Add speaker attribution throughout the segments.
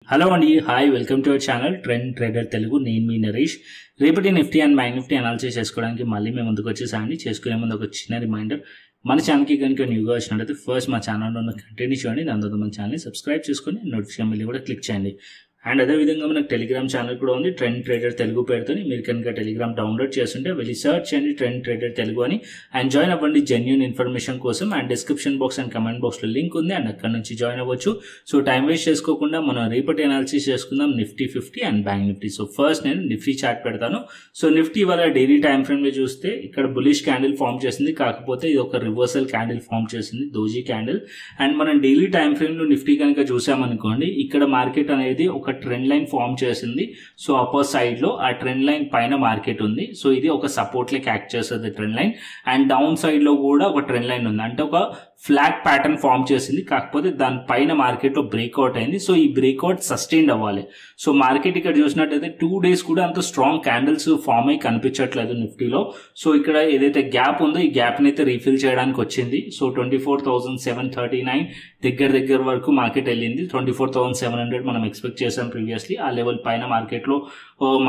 Speaker 1: Hello అండి, hi, welcome to our channel trend trader Telugu. నేను మీ నరేష్. రేపటి Nifty and bank Nifty analysis చేసుకోవడానికి మళ్ళీ మేము ముందుకు వచ్చేసామండి. చేసుకునే ముందు ఒక చిన్న రిమైండర్, మన ఛానల్కి కనుక న్యూగా వచ్చినట్లయితే ఫస్ట్ మా ఛానల్లో ఉన్న కంటెంట్ చూడండి, దాని తర్వాత మన ఛానల్ని సబ్స్క్రైబ్ చేసుకొని నోటిఫికేషన్ బిల్ కూడా క్లిక్ చేయండి. అండ్ అదేవిధంగా మనకు టెలిగ్రామ్ ఛానల్ కూడా ఉంది, ట్రెండ్ ట్రేడర్ తెలుగు పేరుతో. మీరు కనుక టెలిగ్రామ్ డౌన్లోడ్ చేస్తుంటే వెళ్ళి సర్చ్ చేయండి ట్రెండ్ ట్రేడర్ తెలుగు అని, అండ్ జాయిన్ అవ్వండి జెన్యూన్ ఇన్ఫర్మేషన్ కోసం. And description box and comment బాక్స్లో లింక్ ఉంది, అండ్ అక్కడ నుంచి జాయిన్ అవ్వచ్చు. సో టైం వేస్ట్ చేసుకోకుండా మనం రేపటి అనాలిసిస్ చేసుకుందాం Nifty 50 and bank Nifty. So first నేను నిఫ్టీ చార్ట్ పెడతాను. సో నిఫ్టీ వాళ్ళ డైలీ టైం ఫ్రేమ్లో చూస్తే ఇక్కడ బులిష్ క్యాండిల్ ఫామ్ చేసింది, కాకపోతే ఇది ఒక రివర్సల్ క్యాండిల్ ఫామ్ చేసింది, దోజీ క్యాండిల్. అండ్ మనం డైలీ టైం ఫ్రేమ్లో నిఫ్టీ కనుక చూసామనుకోండి, ఇక్కడ మార్కెట్ అనేది ఒక ట్రెండ్ లైన్ ఫామ్ చేసింది. సో అప్పర్ సైడ్ లో ఆ ట్రెండ్ లైన్ పైన మార్కెట్ ఉంది. సో ఇది ఒక సపోర్ట్ లెక్క యాక్ట్ చేస్తుంది trend line. And down side లో కూడా ఒక ట్రెండ్ లైన్ ఉంది, అంటే ఒక ఫ్లాగ్ ప్యాటర్న్ ఫామ్ చేసింది, కాకపోతే దాని పైన మార్కెట్ లో బ్రేక్అవుట్ అయింది. సో ఈ బ్రేక్అవుట్ సస్టైన్ అవ్వాలి. సో మార్కెట్ ఇక్కడ చూసినట్టయితే 2 days కూడా అంత స్ట్రాంగ్ క్యాండిల్స్ ఫామ్ అయ్యి కనిపించట్లేదు నిఫ్టీలో. సో ఇక్కడ ఏదైతే గ్యాప్ ఉందో ఈ గ్యాప్ ని అయితే రీఫిల్ చేయడానికి వచ్చింది. సో 24,739 దగ్గర వరకు మార్కెట్ వెళ్ళింది. 24,700 మనం ఎక్స్పెక్ట్ చేసాం ప్రీవియస్లీ. ఆ లెవెల్ పైన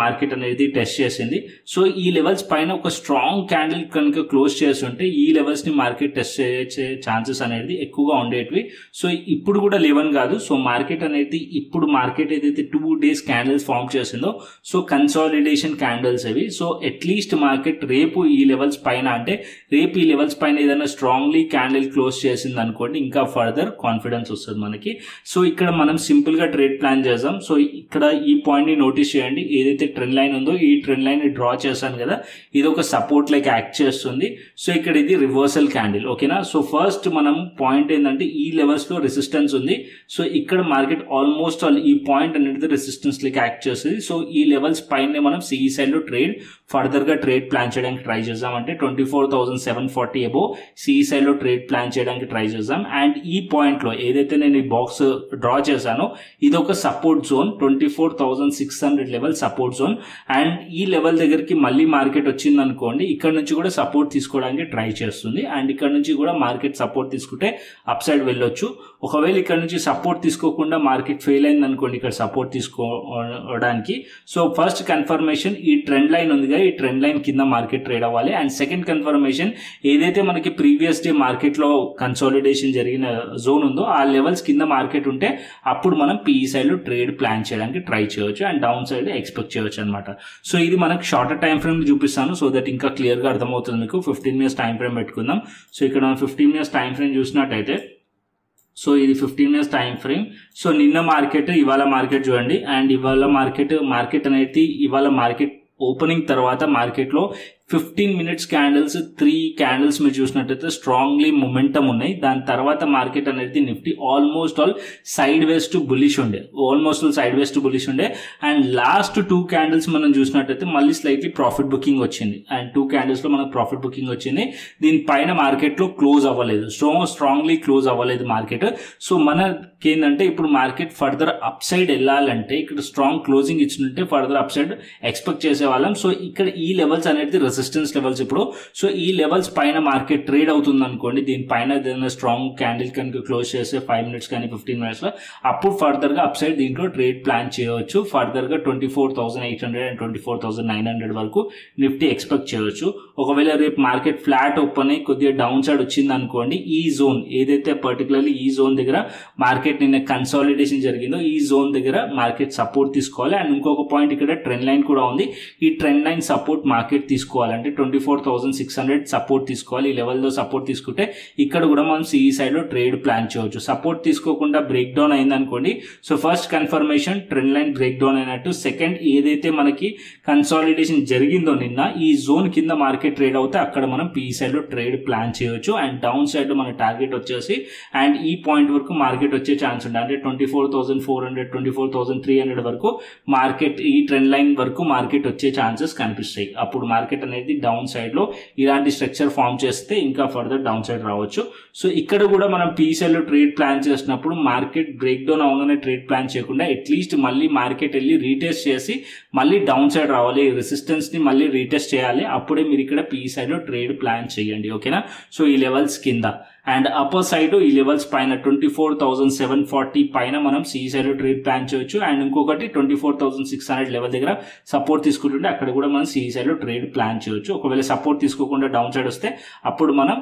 Speaker 1: మార్కెట్ అనేది టెస్ట్ చేసింది. సో ఈ లెవెల్స్ పైన ఒక స్ట్రాంగ్ క్యాండిల్ కనుక క్లోజ్ చేస్తుంటే ఈ లెవెల్స్ ని మార్కెట్ టెస్ట్ చేసే ఛాన్సెస్ అనేది ఎక్కువగా ఉండేటివి. సో ఇప్పుడు కూడా లేవని కాదు. సో మార్కెట్ అనేది ఇప్పుడు మార్కెట్ ఏదైతే 2 days క్యాండిల్స్ ఫామ్ చేసిందో, సో కన్సాలిడేషన్ క్యాండిల్స్ అవి. సో అట్లీస్ట్ మార్కెట్ రేపు ఈ లెవెల్స్ పైన, అంటే రేపు ఈ లెవెల్స్ పైన ఏదైనా స్ట్రాంగ్లీ క్యాండిల్ క్లోజ్ చేసింది అనుకోండి, ఇంకా ఫర్దర్ కాన్ఫిడెన్స్ వస్తుంది మనకి. సో ఇక్కడ మనం సింపుల్ గా ట్రేడ్ ప్లాన్ చేద్దాం. సో ఇక్కడ ఈ పాయింట్ ని నోటీస్ చేయండి, ఏదైతే ట్రెండ్ లైన్ ఉందో ఈ ట్రెండ్ లైన్ ని డ్రా చేశాను కదా, ఇది ఒక సపోర్ట్ లైక్ యాక్ట్ చేస్తుంది. సో ఇక్కడ ఇది రివర్సల్ క్యాండిల్, ఓకేనా. సో ఫస్ట్ మనం పాయింట్ ఏంటంటే ఈ లెవెల్స్ లో రెసిస్టెన్స్ ఉంది. సో ఇక్కడ మార్కెట్ ఆల్మోస్ట్ ఈ పాయింట్ అనేది రెసిస్టెన్స్ లైక్ యాక్ట్ చేస్తుంది. సో ఈ లెవెల్స్ పైన మనం సిఈ సైడ్ లో ఫర్దర్ గా ట్రేడ్ ప్లాన్ చేయడానికి ట్రై చేద్దాం. అంటే 24,740 అబోవ్ సిఈ సైడ్ లో ట్రేడ్ ప్లాన్ చేయడానికి ట్రై చేద్దాం. అండ్ ఈ పాయింట్ లో ఏదైతే నేను ఈ బాక్స్ డ్రా చేశానో ఇది ఒక support zone, 24,600 level support zone. And ఈ లెవెల్ దగ్గరికి మళ్ళీ మార్కెట్ వచ్చింది అనుకోండి, ఇక్కడ నుంచి కూడా సపోర్ట్ తీసుకోవడానికి ట్రై చేస్తుంది. అండ్ ఇక్కడ నుంచి కూడా మార్కెట్ సపోర్ట్ తీసుకుంటే అప్ సైడ్ వెళ్ళొచ్చు. ఒకవేళ ఇక్కడ నుంచి సపోర్ట్ తీసుకోకుండా మార్కెట్ ఫెయిల్ అయింది అనుకోండి ఇక్కడ సపోర్ట్ తీసుకోవడానికి, సో ఫస్ట్ కన్ఫర్మేషన్ ఈ ట్రెండ్ లైన్ ఉంది కదా, ఈ ట్రెండ్ లైన్ కింద మార్కెట్ ట్రేడ్ అవ్వాలి. అండ్ సెకండ్ కన్ఫర్మేషన్ ఏదైతే మనకి ప్రీవియస్ డే మార్కెట్ లో కన్సాలిడేషన్ జరిగిన జోన్ ఉందో ఆ లెవెల్స్ కింద మార్కెట్ ఉంటే అప్పుడు మనం పిఈ సైడ్ లో ట్రేడ్ ప్లాన్ చేయడానికి ట్రై చేయవచ్చు అండ్ డౌన్ సైడ్ ఎక్స్పెక్ట్ చేయవచ్చు అనమాట. సో ఇది మనకు షార్టర్ టైం ఫ్రేమ్ చూపిస్తాను, సో దట్ ఇంకా క్లియర్ గా అర్థమవుతుంది మీకు. 15 minutes టైం ఫ్రేమ్ పెట్టుకుందాం. సో ఇక్కడ మనం 15 minutes టైం ఫ్రేమ్ చూసినట్టయితే, సో ఇది 15 minutes టైం ఫ్రేమ్. సో నిన్న మార్కెట్ ఇవాళ మార్కెట్ చూడండి. అండ్ ఇవాళ మార్కెట్ అనేది ఇవాళ మార్కెట్ ఓపెనింగ్ తర్వాత మార్కెట్ లో 15 minutes క్యాండిల్స్ 3 candles మీరు చూసినట్టయితే స్ట్రాంగ్లీ మొమెంటం ఉన్నాయి. దాని తర్వాత మార్కెట్ అనేది Nifty almost all side ways to bullish ఉండే, అండ్ లాస్ట్ 2 candles మనం చూసినట్టయితే మళ్ళీ స్లైట్లీ ప్రాఫిట్ బుకింగ్ వచ్చింది. అండ్ 2 candles లో మనకు ప్రాఫిట్ బుకింగ్ వచ్చింది. దీనిపైన మార్కెట్ లో క్లోజ్ అవ్వలేదు, స్ట్రాంగ్లీ క్లోజ్ అవ్వలేదు మార్కెట్. సో మనకి ఏంటంటే ఇప్పుడు మార్కెట్ ఫర్దర్ అప్ సైడ్ వెళ్ళాలంటే ఇక్కడ స్ట్రాంగ్ క్లోజింగ్ ఇచ్చినట్టే ఫర్దర్ అప్ సైడ్ ఎక్స్పెక్ట్ చేసే వాళ్ళం. సో ఇక్కడ ఈ లెవెల్స్ అనేది రెసిస్టెన్స్ లెవెల్స్ ఇప్పుడు. సో ఈ లెవెల్స్ పైన మార్కెట్ ట్రేడ్ అవుతుంది అనుకోండి, దీనిపైన ఏదైనా స్ట్రాంగ్ క్యాండిల్ కనుక క్లోజ్ చేస్తే 5 minutes కానీ 15 minutes లో అప్పుడు ఫర్దర్ గా అప్ సైడ్ దీంట్లో ట్రేడ్ ప్లాన్ చేయవచ్చు. ఫర్దర్ గా 24,800 అండ్ 24,900 వరకు నిఫ్టీ ఎక్స్పెక్ట్ చేయవచ్చు. ఒకవేళ రేపు మార్కెట్ ఫ్లాట్ ఓపెన్ అయ్యి కొద్దిగా డౌన్ సైడ్ వచ్చింది అనుకోండి, ఈ జోన్ ఏదైతే పర్టికులర్లీ ఈ జోన్ దగ్గర మార్కెట్ నిన్న కన్సాలిడేషన్ జరిగిందో ఈ జోన్ దగ్గర మార్కెట్ సపోర్ట్ తీసుకోవాలి. అండ్ ఇంకొక పాయింట్ ఇక్కడ ట్రెండ్ లైన్ కూడా ఉంది, ఈ ట్రెండ్ లైన్ సపోర్ట్ మార్కెట్ తీసుకోవాలి. అంటే 24,600 సపోర్ట్ తీసుకోవాలి. ఈ లెవెల్లో సపోర్ట్ తీసుకుంటే ఇక్కడ కూడా మనం సిఈ సైడ్ లో ట్రేడ్ ప్లాన్ చేయవచ్చు. సపోర్ట్ తీసుకోకుండా బ్రేక్ డౌన్ అయింది అనుకోండి, so first confirmation trend line break down అయినట్టు. సెకండ్ ఏదైతే మనకి కన్సాలిడేషన్ జరిగిందో నిన్న ఈ జోన్ కింద మార్కెట్ ట్రేడ్ అవుతే అక్కడ మనం పిఈ సైడ్ లో ట్రేడ్ ప్లాన్ చేయవచ్చు. అండ్ డౌన్ సైడ్ లో మన టార్గెట్ వచ్చేసి అండ్ ఈ పాయింట్ వరకు మార్కెట్ వచ్చే ఛాన్స్ ఉంది. అంటే 24,400 24,300 వరకు మార్కెట్ ఈ ట్రెండ్ లైన్ వరకు మార్కెట్ వచ్చే ఛాన్సెస్ కనిపిస్తాయి. అప్పుడు మార్కెట్ అనేది డౌన్ సైడ్ లో ఇలాంటి స్ట్రక్చర్ ఫామ్ చేస్తే ఇంకా ఫర్దర్ డౌన్ సైడ్ రావచ్చు. సో ఇక్కడ కూడా మనం పిఈ సైడ్ లో ట్రేడ్ ప్లాన్ చేసినప్పుడు మార్కెట్ బ్రేక్ డౌన్ అవగానే ట్రేడ్ ప్లాన్ చేయకుండా అట్లీస్ట్ మళ్ళీ మార్కెట్ వెళ్ళి రీటెస్ట్ చేసి మళ్ళీ డౌన్ సైడ్ రావాలి, రెసిస్టెన్స్ ని మళ్ళీ రీటెస్ట్ చేయాలి. అప్పుడే మీరు ఇక్కడ పిఈ సైడ్ లో ట్రేడ్ ప్లాన్ చేయండి, ఓకేనా. సో ఈ లెవెల్స్ కింద అండ్ అప్పర్ సైడ్ ఈ లెవెల్స్ పైన 24,740 పైన మనం సిఈ సైడ్ లో ట్రేడ్ ప్లాన్ చేయొచ్చు. అండ్ ఇంకొకటి 24,600 లెవెల్ దగ్గర సపోర్ట్ తీసుకుంటుంటే అక్కడ కూడా మనం సిఈ సైడ్ లో ట్రేడ్ ప్లాన్ చేయొచ్చు. ఒకవేళ సపోర్ట్ తీసుకోకుండా డౌన్ సైడ్ వస్తే అప్పుడు మనం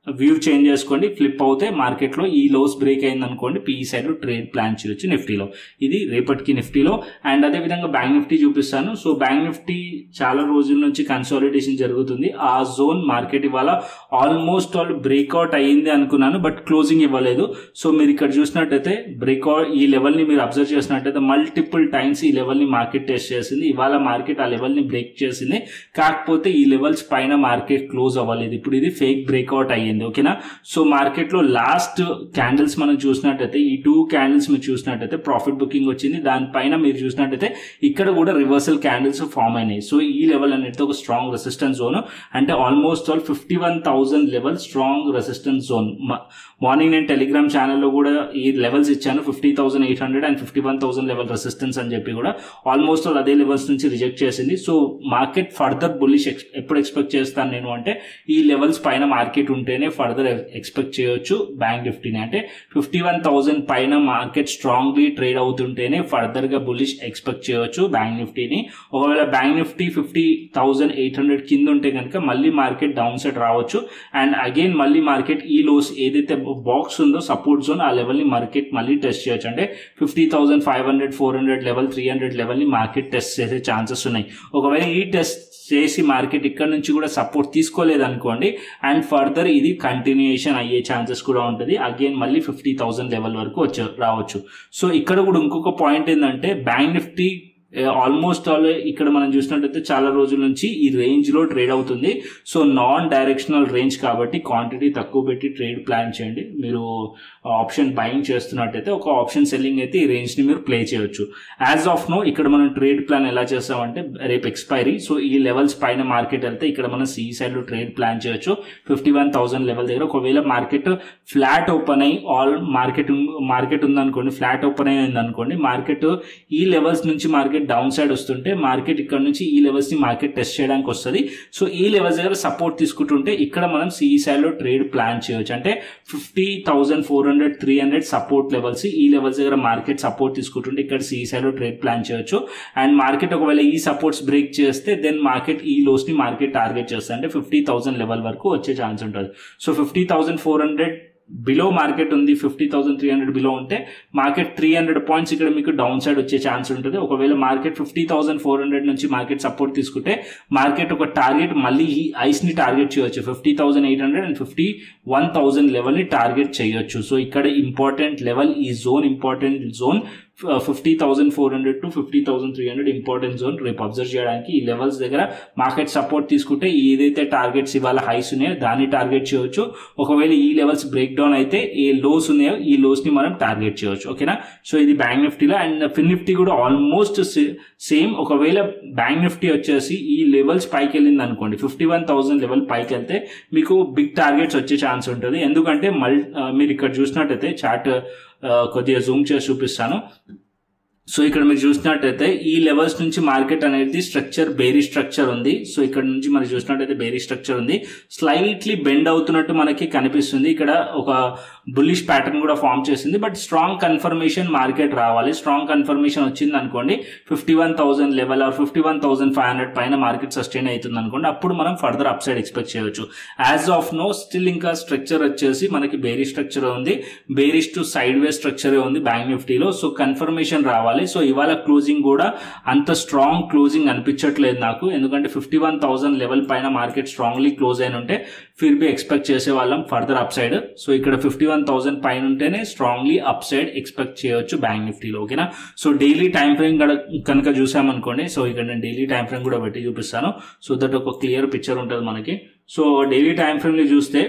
Speaker 1: వ్యూ చేంజ్ చేసుకోండి. ఫ్లిప్ అవుతే మార్కెట్లో ఈ లోస్ బ్రేక్ అయింది అనుకోండి, పీఈ సైడ్ లో ట్రేడ్ ప్లాన్ చేయొచ్చు నిఫ్టీలో. ఇది రేపటికి నిఫ్టీలో. అండ్ అదే విధంగా బ్యాంక్ నిఫ్టీ చూపిస్తాను. సో బ్యాంక్ నిఫ్టీ చాలా రోజుల నుంచి కన్సాలిడేషన్ జరుగుతుంది. ఆ జోన్ మార్కెట్ ఇవాళ ఆల్మోస్ట్ ఆల్ బ్రేక్అవుట్ అయ్యింది అనుకున్నాను, బట్ క్లోజింగ్ ఇవ్వలేదు. సో మీరు ఇక్కడ చూసినట్టయితే బ్రేక్అవుట్ ఈ లెవెల్ ని మీరు అబ్జర్వ్ చేసినట్టయితే మల్టిపుల్ టైమ్స్ ఈ లెవెల్ ని మార్కెట్ టెస్ట్ చేసింది. ఇవాళ మార్కెట్ ఆ లెవెల్ ని బ్రేక్ చేసింది, కాకపోతే ఈ లెవెల్స్ పైన మార్కెట్ క్లోజ్ అవ్వలేదు. ఇప్పుడు ఇది ఫేక్ బ్రేక్అవుట్ అయ్యింది. ఓకేనా. సో మార్కెట్ లో లాస్ట్ క్యాండిల్స్ మనం చూసినట్టయితే ఈ 2 క్యాండిల్స్ మీరు చూసినట్టయితే ప్రాఫిట్ బుకింగ్ వచ్చింది. దానిపైన మీరు చూసినట్టయితే ఇక్కడ కూడా రివర్సల్ క్యాండిల్స్ ఫామ్ అయినాయి. సో ఈ లెవెల్ అనేది ఒక స్ట్రాంగ్ రెసిస్టెన్స్ జోన్, అంటే almost all 51,000 level strong resistance zone. Morning నేను టెలిగ్రామ్ ఛానల్లో కూడా ఈ లెవెల్స్ ఇచ్చాను, 50,800 అండ్ 51,000 లెవెల్ రెసిస్టెన్స్ అని చెప్పి కూడా. ఆల్మోస్ట్ ఆల్ అదే లెవెల్స్ నుంచి రిజెక్ట్ చేసింది. సో మార్కెట్ ఫర్దర్ బుల్లిష్ ఎప్పుడు ఎక్స్పెక్ట్ చేస్తాను నేను అంటే ఈ లెవెల్స్ పైన మార్కెట్ ఉంటేనే ఫర్దర్ ఎక్స్పెక్ట్ చేయొచ్చు బ్యాంక్ నిఫ్టీని. అంటే 51,000 పైన మార్కెట్ స్ట్రాంగ్లీ ట్రేడ్ అవుతుంటేనే ఫర్దర్ గా బుల్లిష్ ఎక్స్పెక్ట్ చేయొచ్చు బ్యాంక్ నిఫ్టీని. ఒకవేళ బ్యాంక్ నిఫ్టీ 50,800 కింద ఉంటే కనుక మళ్ళీ మార్కెట్ డౌన్ సైడ్ రావచ్చు. అండ్ అగైన్ మళ్ళీ మార్కెట్ ఈ లోస్ ఏదైతే బాక్స్ ఉందో సపోర్ట్ జోన్ ఆ లెవెల్ ని మార్కెట్ మళ్ళీ టెస్ట్ చేయొచ్చు. అంటే 50,500, 400 లెవెల్, 300 లెవెల్ ని మార్కెట్ టెస్ట్ చేసే ఛాన్సెస్ ఉన్నాయి. ఒకవేళ ఈ టెస్ట్ చేసి మార్కెట్ ఇక్కడ నుంచి కూడా సపోర్ట్ తీసుకోలేదు అనుకోండి, అండ్ ఫర్దర్ ఇది కంటిన్యూయేషన్ అయ్యే ఛాన్సెస్ కూడా ఉంటుంది. అగైన్ మళ్ళీ 50,000 లెవెల్ వరకు రావచ్చు. సో ఇక్కడ కూడా ఇంకొక పాయింట్ ఏంటంటే బ్యాంక్ నిఫ్టీ ఆల్మోస్ట్ ఆల్ ఇక్కడ మనం చూసినట్టయితే చాలా రోజుల నుంచి ఈ రేంజ్ లో ట్రేడ్ అవుతుంది. సో నాన్ డైరెక్షనల్ రేంజ్ కాబట్టి క్వాంటిటీ తక్కువ పెట్టి ట్రేడ్ ప్లాన్ చేయండి. మీరు ఆప్షన్ బయింగ్ చేస్తున్నట్టయితే ఒక ఆప్షన్ సెల్లింగ్ అయితే ఈ రేంజ్ ని మీరు ప్లే చేయొచ్చు. యాజ్ ఆఫ్ నో ఇక్కడ మనం ట్రేడ్ ప్లాన్ ఎలా చేస్తామంటే రేపు ఎక్స్పైరీ, సో ఈ లెవెల్స్ పైన మార్కెట్ వెళ్తే ఇక్కడ మనం సిఈ సైడ్ లో ట్రేడ్ ప్లాన్ చేయొచ్చు 51,000 లెవెల్ దగ్గర. ఒకవేళ మార్కెట్ ఫ్లాట్ ఓపెన్ అయ్యి మార్కెట్ ఉందనుకోండి, ఫ్లాట్ ఓపెన్ అయ్యింది అనుకోండి, మార్కెట్ ఈ లెవెల్స్ నుంచి మార్కెట్ డౌన్ సైడ్ వస్తుంటే మార్కెట్ ఇక్కడ నుంచి ఈ లెవెల్స్ ని మార్కెట్ టెస్ట్ చేయడానికి వస్తుంది. సో ఈ లెవెల్స్ దగ్గర సపోర్ట్ తీసుకుంటుంటే ఇక్కడ మనం సిఈ సైడ్ లో ట్రేడ్ ప్లాన్ చేయొచ్చు. అంటే 50,400, 300 సపోర్ట్ లెవెల్స్, ఈ లెవెల్స్ దగ్గర మార్కెట్ సపోర్ట్ తీసుకుంటుంటే ఇక్కడ సిఈ సైడ్ లో ట్రేడ్ ప్లాన్ చేయొచ్చు. అండ్ మార్కెట్ ఒకవేళ ఈ సపోర్ట్స్ బ్రేక్ చేస్తే దెన్ మార్కెట్ ఈ లోస్ ని మార్కెట్ టార్గెట్ చేస్తుంది. అంటే 50,000 లెవెల్ వరకు వచ్చే ఛాన్స్ ఉంటుంది. సో 50,400 బిలో మార్కెట్ ఉంది, 50,300 బిలో ఉంటే మార్కెట్ 300 పాయింట్స్ ఇక్కడ మీకు డౌన్ సైడ్ వచ్చే ఛాన్స్ ఉంటుంది. ఒకవేళ మార్కెట్ 50,400 నుంచి మార్కెట్ సపోర్ట్ తీసుకుంటే మార్కెట్ ఒక టార్గెట్ మళ్ళీ ఈ ఐస్ ని టార్గెట్ చేయొచ్చు, 50,800 అండ్ 51,000 లెవెల్ ని టార్గెట్ చేయొచ్చు. సో ఇక్కడ ఇంపార్టెంట్ లెవెల్ ఈ zone, important zone 50,400 to 50,300 important zone రేపు అబ్జర్వ్ చేయడానికి. ఈ లెవెల్స్ దగ్గర మార్కెట్ సపోర్ట్ తీసుకుంటే ఏదైతే టార్గెట్స్ ఇవాళ హైస్ ఉన్నాయో దాన్ని టార్గెట్ చేయొచ్చు. ఒకవేళ ఈ లెవెల్స్ బ్రేక్ డౌన్ అయితే ఏ లోస్ ఉన్నాయో ఈ లోస్ ని మనం టార్గెట్ చేయొచ్చు. ఓకేనా. సో ఇది బ్యాంక్ నిఫ్టీలో. అండ్ ఫిన్ నిఫ్టీ కూడా ఆల్మోస్ట్ సేమ్. ఒకవేళ బ్యాంక్ నిఫ్టీ వచ్చేసి ఈ లెవెల్స్ పైకి వెళ్ళింది అనుకోండి, 51,000 లెవెల్ పైకి వెళ్తే మీకు బిగ్ టార్గెట్స్ వచ్చే ఛాన్స్ ఉంటుంది. ఎందుకంటే మీరు ఇక్కడ చూసినట్టయితే చార్ట్ కొద్దిగా జూమ్ చేసి చూపిస్తాను. సో ఇక్కడ మీరు చూసినట్టయితే ఈ లెవెల్స్ నుంచి మార్కెట్ అనేది స్ట్రక్చర్ బేరీ స్ట్రక్చర్ ఉంది. సో ఇక్కడ నుంచి మనం చూసినట్టయితే బేరీ స్ట్రక్చర్ ఉంది, స్లైట్లీ బెండ్ అవుతున్నట్టు మనకి కనిపిస్తుంది. ఇక్కడ ఒక బుల్లిష్ ప్యాటర్న్ కూడా ఫామ్ చేసింది. బట్ స్ట్రాంగ్ కన్ఫర్మేషన్ మార్కెట్ రావాలి. స్ట్రాంగ్ కన్ఫర్మేషన్ వచ్చింది అనుకోండి 51,000 లెవెల్ ఆర్ 51,500 పైన మార్కెట్ సస్టైన్ అవుతుంది అనుకోండి, అప్పుడు మనం ఫర్దర్ అప్ సైడ్ ఎక్స్పెక్ట్ చేయొచ్చు. యాజ్ ఆఫ్ నో స్టిల్ ఇంకా స్ట్రక్చర్ వచ్చేసి మనకి బేరీ స్ట్రక్చర్ ఉంది, bearish to side way structure ఉంది బ్యాంక్ నిఫ్టీలో. సో కన్ఫర్మేషన్ రావాలి. సో ఇవాళ క్లోజింగ్ కూడా అంత స్ట్రాంగ్ క్లోజింగ్ అనిపించట్లేదు నాకు, ఎందుకంటే 51,000 లెవెల్ పైన మార్కెట్ స్ట్రాంగ్లీ క్లోజ్ అయిన ఉంటే ఫిర్ బి ఎక్స్పెక్ట్ చేసే వాళ్ళం ఫర్దర్ అప్ సైడ్. సో ఇక్కడ 51,000 పైన ఉంటేనే స్ట్రాంగ్లీ అప్ సైడ్ ఎక్స్పెక్ట్ చేయొచ్చు బ్యాంక్ నిఫ్టీలో. ఓకేనా. సో డైలీ టైం ఫ్రేమ్ కనుక చూసామనుకోండి, సో ఇక్కడ నేను డైలీ టైం ఫ్రేమ్ కూడా పెట్టి చూపిస్తాను, సో దట్ ఒక క్లియర్ పిక్చర్ ఉంటుంది మనకి. సో డైలీ టైం ఫ్రేమ్ లో చూస్తే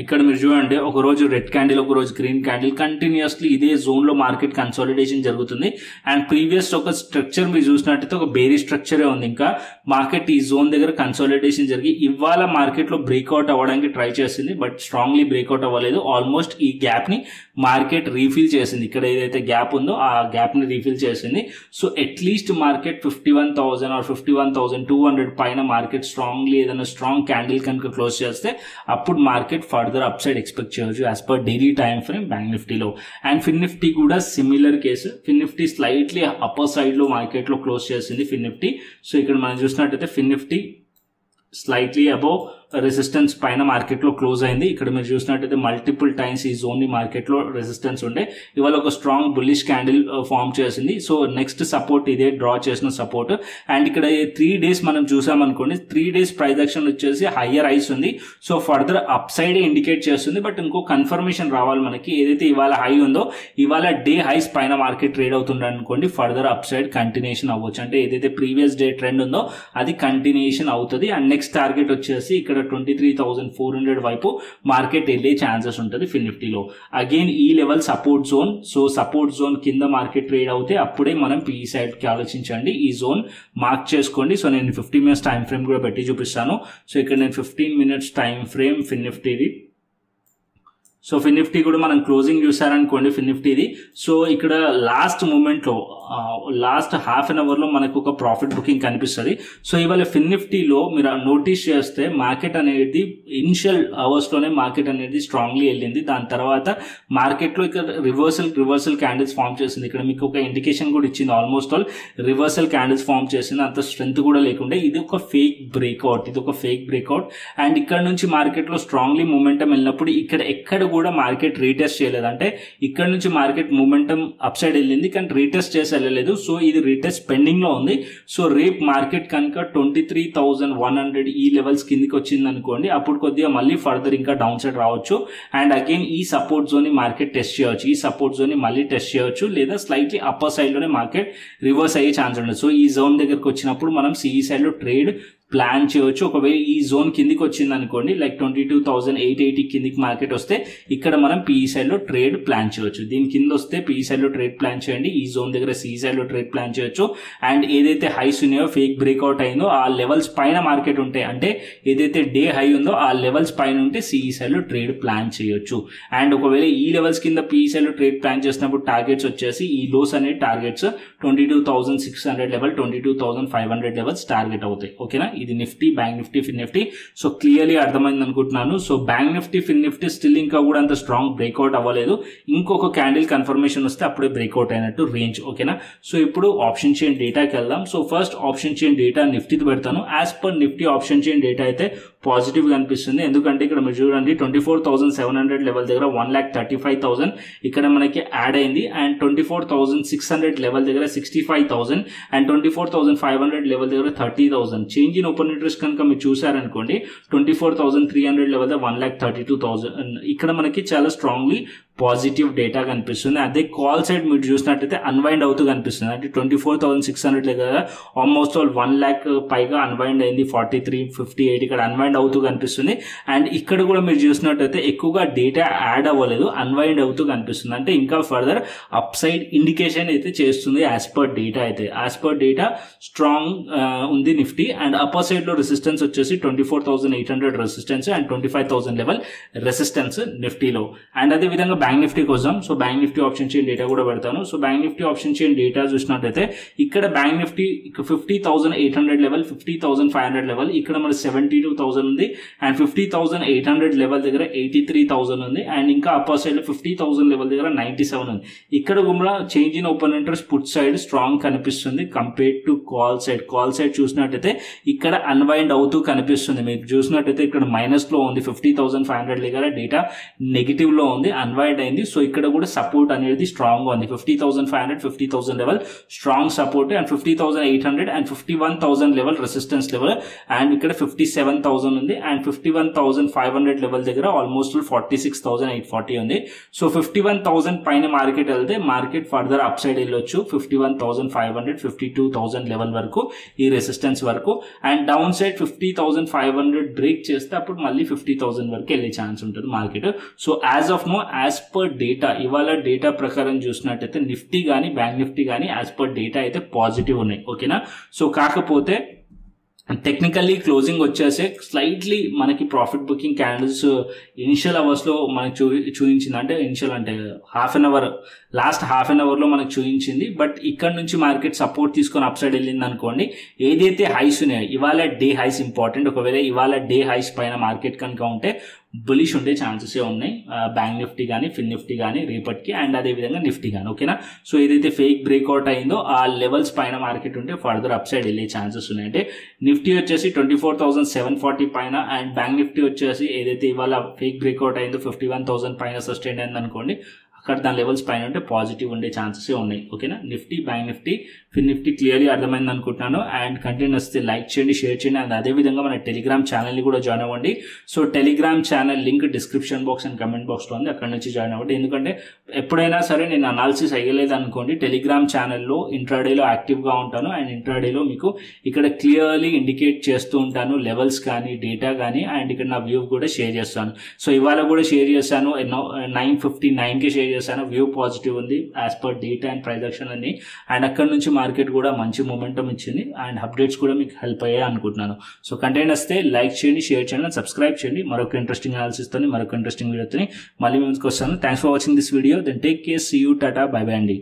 Speaker 1: ఇక్కడ మీరు చూడండి, ఒక రోజు రెడ్ క్యాండిల్, ఒక రోజు గ్రీన్ క్యాండిల్, కంటిన్యూస్లీ ఇదే జోన్ లో మార్కెట్ కన్సాలిడేషన్ జరుగుతుంది. అండ్ ప్రీవియస్ ఒక స్ట్రక్చర్ మీరు చూసినట్టయితే ఒక బేరీ స్ట్రక్చరే ఉంది. ఇంకా మార్కెట్ ఈ జోన్ దగ్గర కన్సాలిడేషన్ జరిగి ఇవాళ మార్కెట్ లో బ్రేక్అవుట్ అవ్వడానికి ట్రై చేసింది, బట్ స్ట్రాంగ్లీ బ్రేక్అవుట్ అవ్వలేదు. ఆల్మోస్ట్ ఈ గ్యాప్ ని మార్కెట్ రీఫిల్ చేసింది. ఇక్కడ ఏదైతే గ్యాప్ ఉందో ఆ గ్యాప్ ని రీఫిల్ చేసింది. సో అట్లీస్ట్ మార్కెట్ 51,000 ఆర్ 51,200 పైన మార్కెట్ స్ట్రాంగ్లీ ఏదైనా స్ట్రాంగ్ క్యాండిల్ కనుక క్లోజ్ చేస్తే అప్పుడు మార్కెట్ ఫర్దర్ అప్సైడ్ ఎక్స్పెక్ట్ చేయొచ్చు as per daily time frame bank నిఫ్టీలో. అండ్ ఫిన్ నిఫ్టీ కూడా సిమిలర్ కేసు. ఫిన్ నిఫ్టీ స్లైట్లీ అప్పర్ సైడ్లో మార్కెట్లో క్లోజ్ చేసింది ఫిన్ నిఫ్టీ. సో ఇక్కడ మనం చూసినట్టయితే ఫిన్ నిఫ్టీ స్లైట్లీ అబౌవ్ రెసిస్టెన్స్ పైన మార్కెట్లో క్లోజ్ అయింది. ఇక్కడ మీరు చూసినట్టయితే మల్టిపుల్ టైమ్స్ ఈ జోన్ ని మార్కెట్లో రెసిస్టెన్స్ ఉండే ఇవాళ ఒక స్ట్రాంగ్ బుల్లిష్ క్యాండిల్ ఫామ్ చేసింది. సో నెక్స్ట్ సపోర్ట్ ఇదే డ్రా చేసిన సపోర్ట్. అండ్ ఇక్కడ 3 days మనం చూసామనుకోండి 3 days ప్రైస్ యాక్షన్ వచ్చేసి హయ్యర్ హైస్ ఉంది. So further up side indicate చేస్తుంది. బట్ ఇంకో కన్ఫర్మేషన్ రావాలి మనకి. ఏదైతే ఇవాళ హై ఉందో ఇవాళ డే హైస్ పైన మార్కెట్ ట్రేడ్ అవుతుంది అనుకోండి ఫర్దర్ అప్ సైడ్ కంటిన్యూషన్ అవ్వచ్చు. అంటే ఏదైతే ప్రీవియస్ డే ట్రెండ్ ఉందో అది కంటిన్యూషన్ అవుతుంది. అండ్ నెక్స్ట్ టార్గెట్ వచ్చేసి ఇక్కడ 23,400 వైపు మార్కెట్ వెళ్ళే ఛాన్సెస్ ఉంటుంది ఫిన్ నిఫ్టీలో. అగైన్ ఈ level support zone. So support zone కింద మార్కెట్ ట్రేడ్ అవుతే అప్పుడే మనం పిఈ సైడ్ కి ఆలోచించండి. ఈ జోన్ మార్క్ చేసుకోండి. సో నేను 15 minutes టైం ఫ్రేమ్ కూడా పెట్టి చూపిస్తాను. సో ఇక్కడ నేను 15 minutes టైం ఫ్రేమ్ ఫిన్ నిఫ్టీది. సో ఫిన్ నిఫ్టీ కూడా మనం క్లోజింగ్ చూసారనుకోండి ఫిన్ నిఫ్టీది. సో ఇక్కడ లాస్ట్ మూమెంట్లో లాస్ట్ హాఫ్ అన్ అవర్లో మనకు ఒక ప్రాఫిట్ బుకింగ్ కనిపిస్తుంది. సో ఇవాళ ఫిన్ నిఫ్టీలో మీరు నోటీస్ చేస్తే మార్కెట్ అనేది ఇనిషియల్ అవర్స్లోనే మార్కెట్ అనేది స్ట్రాంగ్లీ వెళ్ళింది. దాని తర్వాత మార్కెట్లో ఇక్కడ రివర్సల్ క్యాండిల్స్ ఫామ్ చేసింది. ఇక్కడ మీకు ఒక ఇండికేషన్ కూడా ఇచ్చింది. Almost all reversal candles form చేసింది. అంత స్ట్రెంత్ కూడా లేకుండే ఇది ఒక ఫేక్ బ్రేక్అవుట్. అండ్ ఇక్కడ నుంచి మార్కెట్లో స్ట్రాంగ్లీ మూమెంటం వెళ్ళినప్పుడు ఎక్కడ కూడా మార్కెట్ రీటెస్ట్ చేయలేదు. అంటే ఇక్కడ నుంచి మార్కెట్ మూమెంటం అప్ సైడ్ వెళ్ళింది కానీ రీటెస్ట్ చేసి వెళ్ళలేదు. సో ఇది రీటెస్ట్ పెండింగ్ లో ఉంది. సో రేపు మార్కెట్ కనుక 23,100 ఈ లెవెల్స్ కిందికి వచ్చింది అనుకోండి అప్పుడు కొద్దిగా మళ్ళీ ఫర్దర్ ఇంకా డౌన్ సైడ్ రావచ్చు. అండ్ అగైన్ ఈ సపోర్ట్ జోన్ ని మార్కెట్ టెస్ట్ చేయవచ్చు. ఈ సపోర్ట్ జోన్ ని మళ్ళీ టెస్ట్ చేయవచ్చు లేదా స్లైట్లీ అప్పర్ సైడ్ లోనే మార్కెట్ రివర్స్ అయ్యే ఛాన్స్ ఉండదు. సో ఈ జోన్ దగ్గరకు వచ్చినప్పుడు మనం సిఈ సైడ్ లో ట్రేడ్ ప్లాన్ చేయవచ్చు. ఒకవేళ ఈ జోన్ కిందికి వచ్చింది అనుకోండి లైక్ 22,880 కిందికి మార్కెట్ వస్తే ఇక్కడ మనం పిఈ సైడ్ లో ట్రేడ్ ప్లాన్ చేయవచ్చు. దీని కింద వస్తే పిఈ సైడ్ లో ట్రేడ్ ప్లాన్ చేయండి. ఈ జోన్ దగ్గర సిఈ సైడ్ లో ట్రేడ్ ప్లాన్ చేయొచ్చు. అండ్ ఏదైతే హైస్ ఉన్నాయో ఫేక్ బ్రేక్అవుట్ అయిందో ఆ లెవెల్స్ పైన మార్కెట్ ఉంటాయి. అంటే ఏదైతే డే హై ఉందో ఆ లెవెల్స్ పైన ఉంటే సిఈ సైడ్ లో ట్రేడ్ ప్లాన్ చేయొచ్చు. అండ్ ఒకవేళ ఈ లెవెల్స్ కింద పిఈ సైడ్ లో ట్రేడ్ ప్లాన్ చేసినప్పుడు టార్గెట్స్ వచ్చేసి ఈ లోస్ అనే టార్గెట్స్ 22,600 లెవెల్ 22,500 లెవెల్స్ టార్గెట్ అవుతాయి. ఓకేనా. ఇది నిఫ్టీ, బ్యాంక్ నిఫ్టీ, ఫిన్ నిఫ్టీ. సో క్లియర్లీ అర్థమైంది అనుకుంటున్నాను. సో బ్యాంక్ నిఫ్టీ, ఫిన్ నిఫ్టీ స్టిల్ ఇంకా కూడా అంత స్ట్రాంగ్ బ్రేక్అవుట్ అవ్వలేదు. ఇంకొక క్యాండిల్ కన్ఫర్మేషన్ వస్తే అప్పుడే బ్రేక్అవుట్ అయినట్టు రేంజ్. ఓకేనా. సో ఇప్పుడు ఆప్షన్ చైన్ డేటాకి వెళ్దాం. So first option chain data నిఫ్టీతో పెడతాను. As per Nifty option chain data అయితే పాజిటివ్ గా అనిపిస్తుంది. ఎందుకంటే ఇక్కడ మీరు చూడండి 24,700 లెవెల్ దగ్గర 1,35,000 ఇక్కడ మనకి యాడ్ అయింది. అండ్ 24,600 లెవెల్ దగ్గర 65,000 అండ్ 24,500 లెవెల్ దగ్గర 30,000 చేంజ్ ఇన్ ఓపెన్ ఇంట్రెస్ట్ కనుక మీరు చూసారనుకోండి 24,300 లెవెల్ 1,32,000 ఇక్కడ మనకి చాలా స్ట్రాంగ్లీ పాజిటివ్ డేటా కనిపిస్తుంది. అదే కాల్ సైడ్ మీరు చూసినట్టయితే అన్వైండ్ అవుతూ కనిపిస్తుంది. అంటే 24,600 దగ్గర ఆల్మోస్ట్ ఆల్ 1 lakh పైగా అన్వైండ్ అయింది. 43.58 ఇక్కడ అన్వైండ్ అవుతూ కనిపిస్తుంది. అండ్ ఇక్కడ కూడా మీరు చూసినట్టయితే ఎక్కువగా డేటా యాడ్ అవ్వలేదు, అన్వైండ్ అవుతూ కనిపిస్తుంది. అంటే ఇంకా ఫర్దర్ అప్ సైడ్ ఇండికేషన్ అయితే చేస్తుంది యాజ్ పర్ డేటా. అయితే యాజ్ పర్ డేటా స్ట్రాంగ్ ఉంది నిఫ్టీ. అండ్ అప్పర్ సైడ్ లో రెసిస్టెన్స్ వచ్చేసి 24,800 రెసిస్టెన్స్ అండ్ 25,000 లెవెల్ రెసిస్టెన్స్ నిఫ్టీలో. అండ్ అదే విధంగా బ్యాంక్ నిఫ్టీ కోసం so bank Nifty option chain data కూడా పెడతాను. So bank Nifty option chain data చూసినట్టయితే ఇక్కడ బ్యాంక్ నిఫ్టీ 50,800 లెవెల్ 50,500 లెవెల్ ఇక్కడ మన 72,000 ఉంది. అండ్ 50,800 లెవెల్ దగ్గర 83,000 ఉంది. అండ్ ఇంకా అప్పర్ సైడ్ లో 50,000 లెవెల్ దగ్గర 97 ఉంది. ఇక్కడ కూడా change in open interest put side strong కనిపిస్తుంది compare to call side. Call side చూసినట్టయితే ఇక్కడ అన్వైండ్ అవుతూ కనిపిస్తుంది. మీకు చూసినట్టయితే ఇక్కడ మైనస్ లో ఉంది. 50,500 దగ్గర డేటా నెగిటివ్ లో ఉంది, అన్వైండ్ అయింది. సో ఇక్కడ కూడా సపోర్ట్ అనేది స్ట్రాంగ్ గా ఉంది. 50,500 50,000 level strong support and 50,800 and 51,000 level resistance level. And ఇక్కడ 57,000 ఉంది. అండ్ 51,500 లెవెల్ దగ్గర ఆల్మోస్ట్ 46,840 ఉంది. సో 51,000 పైన మార్కెట్ వెళ్తే మార్కెట్ ఫర్దర్ అప్ సైడ్ వెళ్ళొచ్చు 51,500 52,000 లెవెల్ వరకు ఈ రెసిస్టెన్స్ వరకు. అండ్ డౌన్ సైడ్ 50,500 బ్రేక్ చేస్తే అప్పుడు మళ్ళీ 50,000 వరకు వెళ్ళే ఛాన్స్ ఉంటుంది market. So as of now as per data ఇవాళ డేటా ప్రకారం చూసినట్టయితే నిఫ్టీ కానీ బ్యాంక్ నిఫ్టీ కానీ యాజ్ పర్ డేటా అయితే పాజిటివ్ ఉన్నాయి. ఓకేనా. సో కాకపోతే టెక్నికల్లీ క్లోజింగ్ వచ్చేసి స్లైట్లీ మనకి profit booking candles initial hours లో మనకి చూపించింది. అంటే ఇనిషియల్ అంటే లాస్ట్ హాఫ్ అన్ అవర్ లో మనకు చూపించింది. బట్ ఇక్కడ నుంచి మార్కెట్ సపోర్ట్ తీసుకొని అప్ సైడ్ వెళ్ళింది అనుకోండి. ఏదైతే హైస్ ఉన్నాయో ఇవాళ డే హైస్ ఇంపార్టెంట్. ఒకవేళ ఇవాళ డే హైస్ పైన మార్కెట్ కనుక ఉంటే బులిష్ ఉండే ఛాన్సెస్ ఉన్నాయి బ్యాంక్ నిఫ్టీ కానీ ఫిన్ నిఫ్టీ కానీ రేపటికి అండ్ అదేవిధంగా నిఫ్టీ కానీ. ఓకేనా, సో ఏదైతే ఫేక్ బ్రేక్అవుట్ అయిందో ఆ లెవెల్స్ పైన మార్కెట్ ఉంటే ఫర్దర్ అప్ సైడ్ వెళ్ళే ఛాన్సెస్ ఉన్నాయి. అంటే నిఫ్టీ వచ్చేసి 24,740 పైన అండ్ బ్యాంక్ నిఫ్టీ వచ్చేసి ఏదైతే ఇవాళ ఫేక్ బ్రేక్అవుట్ అయిందో 51,000 పైన సస్టైన్ అయింది అనుకోండి, అక్కడ దాని లెవెల్స్ పైన ఉంటే పాజిటివ్ ఉండే ఛాన్సెస్ ఉన్నాయి. ఓకేనా, నిఫ్టీ బ్యాంక్ నిఫ్టీ ఫిన్ నిఫ్టీ క్లియర్లీ అర్థమైంది అనుకుంటున్నాను. అండ్ కంటెంట్ వస్తే లైక్ చేయండి, షేర్ చేయండి అండ్ అదేవిధంగా మన టెలిగ్రామ్ ఛానల్ని కూడా జాయిన్ అవ్వండి. So Telegram channel link description box and comment బాక్స్లో ఉంది, అక్కడ నుంచి జాయిన్ అవ్వండి. ఎందుకంటే ఎప్పుడైనా సరే నేను అనాలిసిస్ అయ్యలేదు అనుకోండి, టెలిగ్రామ్ ఛానల్లో ఇంట్రాడేలో యాక్టివ్గా ఉంటాను అండ్ ఇంట్రాడేలో మీకు ఇక్కడ క్లియర్లీ ఇండికేట్ చేస్తూ ఉంటాను లెవెల్స్ కానీ డేటా కానీ అండ్ ఇక్కడ నా వ్యూ కూడా షేర్ చేస్తాను. సో ఇవాళ కూడా షేర్ చేశాను, 9:59కి షేర్ చేశాను. వ్యూ పాజిటివ్ ఉంది as per data and price action అన్ని అండ్ అక్కడ నుంచి మార్కెట్ కూడా మంచి మొమెంటం ఇచ్చింది అండ్ అప్డేట్స్ కూడా మీకు హెల్ప్ అయ్యాయి అనుకుంటున్నాను. సో కంటెంట్ వస్తే లైక్ చేయండి, షేర్ చేయండి అండ్ సబ్స్క్రైబ్ చేయండి. మరొక ఇంట్రెస్టింగ్ అనాలిసిస్ తోని మరొక ఇంట్రెస్టింగ్ వీడియోతో మళ్ళీ మేము వస్తాను. Thanks for watching this video. Then take care, see you, tata, bye bye అండి.